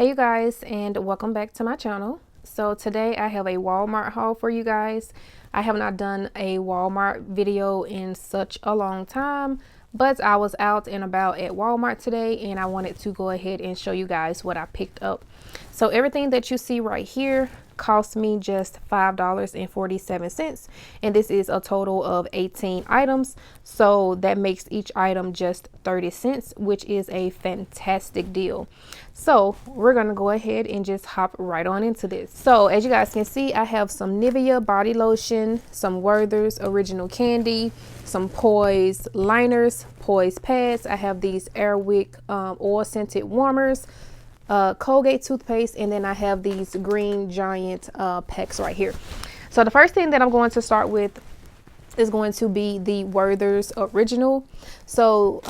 Hey you guys, and welcome back to my channel. So today I have a Walmart haul for you guys. I have not done a Walmart video in such a long time, but I was out and about at Walmart today and I wanted to go ahead and show you guys what I picked up. So everything that you see right here cost me just $5.47, and this is a total of 18 items, so that makes each item just 30 cents, which is a fantastic deal. So we're gonna go ahead and just hop right on into this. So as you guys can see, I have some Nivea body lotion, some Werther's original candy, some Poise liners, Poise pads. I have these Airwick oil scented warmers, Colgate toothpaste, and then I have these Green Giant packs right here. So the first thing that I'm going to start with is going to be the Werther's original. So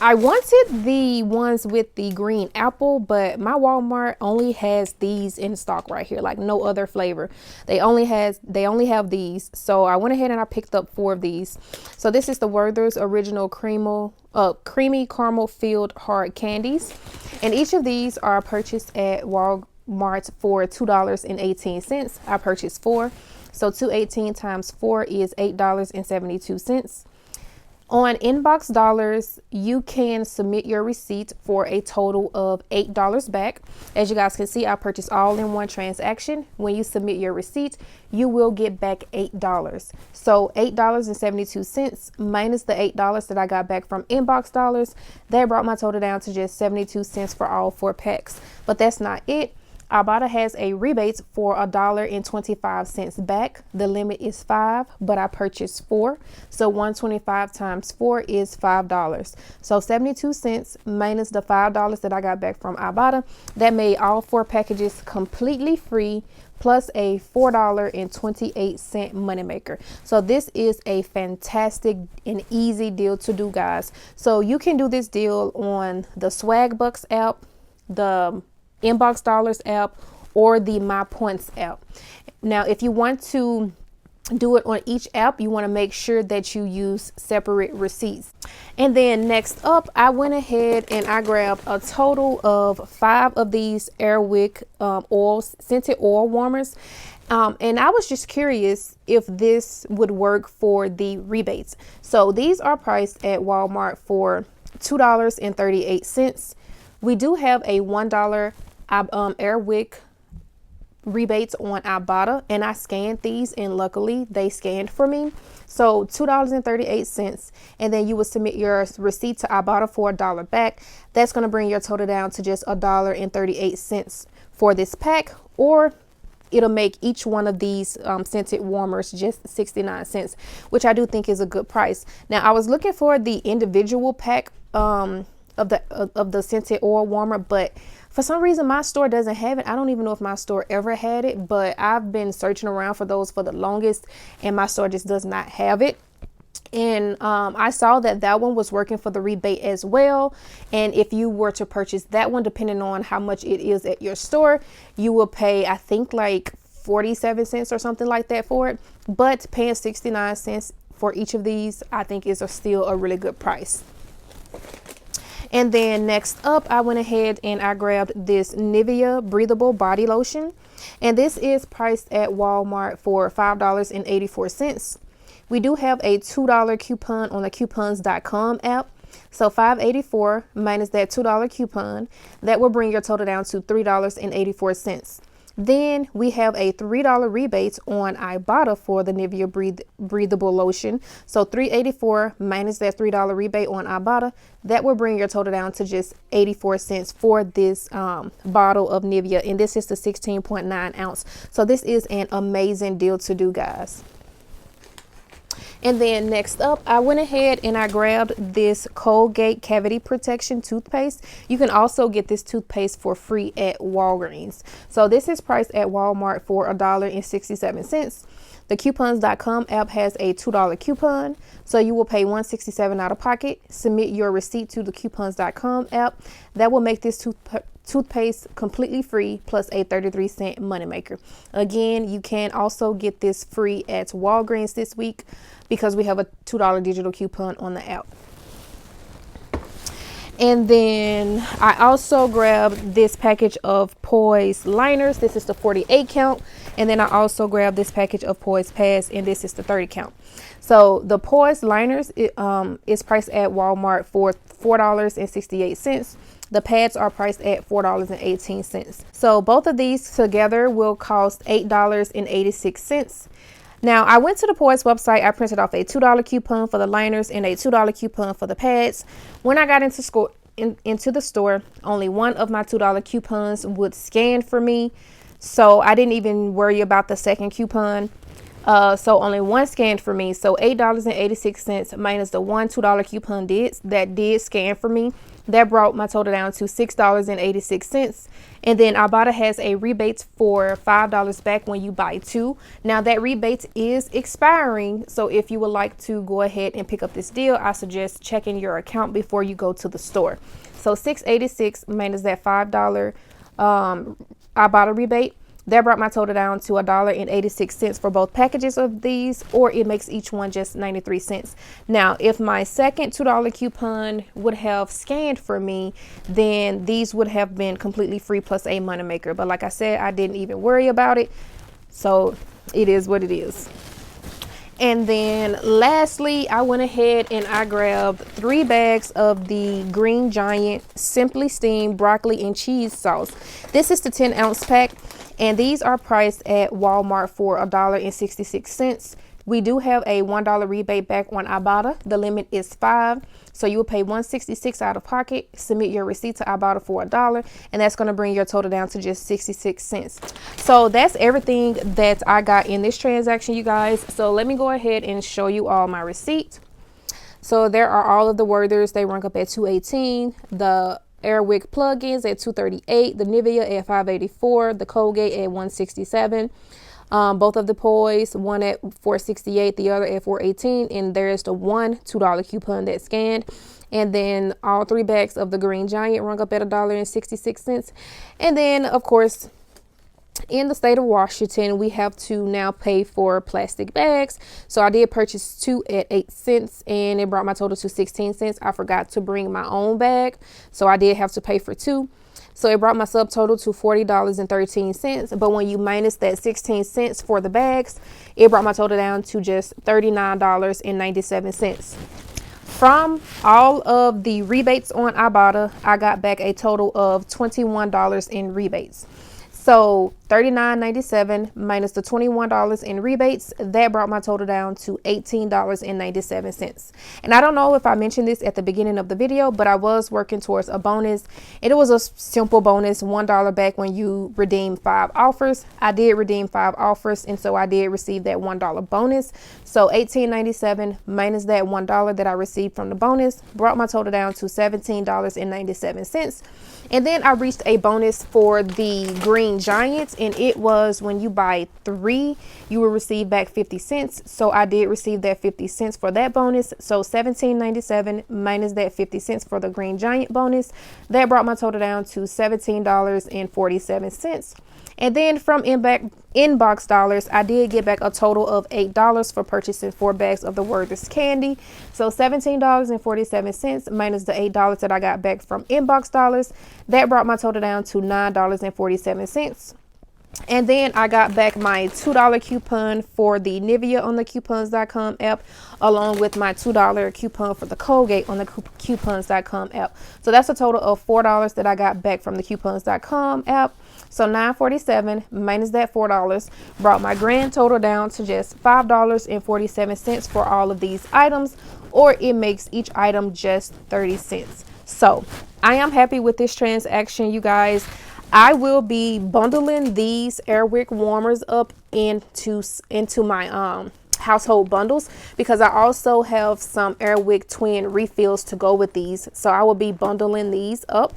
I wanted the ones with the green apple, but my Walmart only has these in stock right here, like no other flavor. They only have these. So I went ahead and I picked up 4 of these. So this is the Werther's original creamy caramel filled hard candies, and each of these are purchased at Walmart for $2.18. I purchased 4. So 218 times 4 is $8.72. On Inbox Dollars, you can submit your receipt for a total of $8 back. As you guys can see, I purchased all in one transaction. When you submit your receipt, you will get back $8. So $8.72 minus the $8 that I got back from Inbox Dollars, that brought my total down to just 72 cents for all 4 packs. But that's not it. Ibotta has a rebate for $1.25 back. The limit is 5, but I purchased 4. So 125 times 4 is $5. So 72 cents minus the $5 that I got back from Ibotta, that made all 4 packages completely free, plus a $4.28 moneymaker. So this is a fantastic and easy deal to do, guys. So you can do this deal on the SWAGBUCKS app, the Inbox Dollars app, or the My Points app. Now, if you want to do it on each app, you want to make sure that you use separate receipts. And then next up, I went ahead and I grabbed a total of 5 of these Airwick scented oil warmers. And I was just curious if this would work for the rebates. So these are priced at Walmart for $2.38. We do have a $1 Airwick rebates on Ibotta, and I scanned these, and luckily they scanned for me. So $2.38, and then you will submit your receipt to Ibotta for $1 back. That's going to bring your total down to just $1.38 for this pack, or it'll make each one of these scented warmers just 69 cents, which I do think is a good price. Now, I was looking for the individual pack of the scented oil warmer, but for some reason my store doesn't have it. I don't even know if my store ever had it, but I've been searching around for those for the longest, and my store just does not have it. And I saw that one was working for the rebate as well. And if you were to purchase that one, depending on how much it is at your store, you will pay, I think, like 47 cents or something like that for it. But paying 69 cents for each of these, I think, is still a really good price. And then next up, I went ahead and I grabbed this Nivea breathable body lotion, and this is priced at Walmart for $5.84. We do have a $2 coupon on the coupons.com app. So $5.84 minus that $2 coupon, that will bring your total down to $3.84. Then we have a $3 rebate on Ibotta for the Nivea breathable lotion. So $3.84 minus that $3 rebate on Ibotta, that will bring your total down to just 84 cents for this bottle of Nivea. And this is the 16.9 ounce. So this is an amazing deal to do, guys. And then next up, I went ahead and I grabbed this Colgate Cavity Protection toothpaste. You can also get this toothpaste for free at Walgreens. So this is priced at Walmart for $1.67. The coupons.com app has a $2 coupon, so you will pay $1.67 out of pocket. Submit your receipt to the coupons.com app. That will make this toothpaste completely free, plus a 33-cent moneymaker. Again, you can also get this free at Walgreens this week because we have a $2 digital coupon on the app. And then I also grabbed this package of Poise liners. This is the 48 count. And then I also grabbed this package of Poise pads, and this is the 30 count. So the Poise liners is priced at Walmart for $4.68. The pads are priced at $4.18. So both of these together will cost $8.86. Now, I went to the Poise website. I printed off a $2 coupon for the liners and a $2 coupon for the pads. When I got into the store, only one of my $2 coupons would scan for me. So I didn't even worry about the second coupon. So only one scanned for me. So $8.86 minus the one $2 coupon that did scan for me. That brought my total down to $6.86. And then Ibotta has a rebate for $5 back when you buy two. Now that rebate is expiring. So if you would like to go ahead and pick up this deal, I suggest checking your account before you go to the store. So $6.86 minus that $5 Ibotta rebate. That brought my total down to $1.86 for both packages of these, or it makes each one just 93 cents. Now, if my second $2 coupon would have scanned for me, then these would have been completely free plus a money maker. But like I said, I didn't even worry about it. So it is what it is. And then lastly, I went ahead and I grabbed 3 bags of the Green Giant Simply Steamed Broccoli and Cheese Sauce. This is the 10-ounce pack. And these are priced at Walmart for $1.66. We do have a $1 rebate back on Ibotta. The limit is 5. So you will pay $1.66 out of pocket, submit your receipt to Ibotta for $1, and that's going to bring your total down to just 66 cents. So that's everything that I got in this transaction, you guys. So let me go ahead and show you all my receipt. So there are all of the Werthers. They rank up at $2.18. The Airwick plugins at $2.38, the Nivea at $5.84, the Colgate at $1.67. Both of the Poise, one at $4.68, the other at $4.18, and there's the one $2 coupon that scanned. And then all 3 bags of the Green Giant rung up at $1.66. And then, of course, in the state of Washington, we have to now pay for plastic bags. So I did purchase 2 at 8 cents, and it brought my total to 16 cents. I forgot to bring my own bag, so I did have to pay for 2. So it brought my subtotal to $40.13. But when you minus that 16 cents for the bags, it brought my total down to just $39.97. From all of the rebates on Ibotta, I got back a total of $21 in rebates. So $39.97 minus the $21 in rebates, that brought my total down to $18.97. And I don't know if I mentioned this at the beginning of the video, but I was working towards a bonus. And it was a simple bonus, $1 back when you redeem 5 offers. I did redeem 5 offers, and so I did receive that $1 bonus. So $18.97 minus that $1 that I received from the bonus brought my total down to $17.97. And then I reached a bonus for the Green Giants, and it was when you buy 3, you will receive back 50 cents. So I did receive that 50 cents for that bonus. So $17.97 minus that 50 cents for the Green Giant bonus, that brought my total down to $17.47. And then from inbox dollars, I did get back a total of $8 for purchasing 4 bags of the Werther's candy. So $17.47 minus the $8 that I got back from inbox dollars, that brought my total down to $9.47. And then I got back my $2 coupon for the Nivea on the coupons.com app, along with my $2 coupon for the Colgate on the coupons.com app. So that's a total of $4 that I got back from the coupons.com app. So $9.47 minus that $4 brought my grand total down to just $5.47 for all of these items, or it makes each item just 30 cents. So I am happy with this transaction, you guys. I will be bundling these Airwick warmers up into my household bundles, because I also have some Airwick twin refills to go with these. So I will be bundling these up.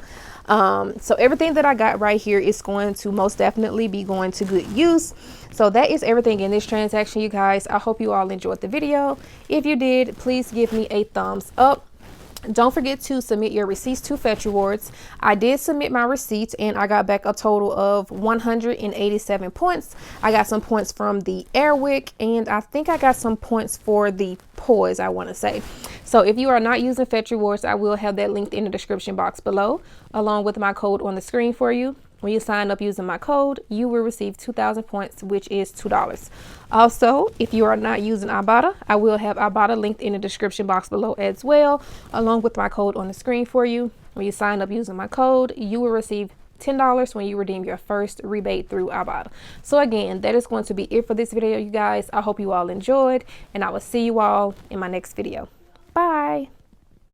So everything that I got right here is going to most definitely be going to good use. So that is everything in this transaction, you guys. I hope you all enjoyed the video. If you did, please give me a thumbs up. Don't forget to submit your receipts to Fetch Rewards. I did submit my receipts, and I got back a total of 187 points. I got some points from the Airwick, and I think I got some points for the Poise, I want to say. So if you are not using Fetch Rewards, I will have that linked in the description box below, along with my code on the screen for you. When you sign up using my code, you will receive 2,000 points, which is $2. Also, if you are not using Ibotta, I will have Ibotta linked in the description box below as well, along with my code on the screen for you. When you sign up using my code, you will receive $10 when you redeem your first rebate through Ibotta. So again, that is going to be it for this video, you guys. I hope you all enjoyed, and I will see you all in my next video. Bye.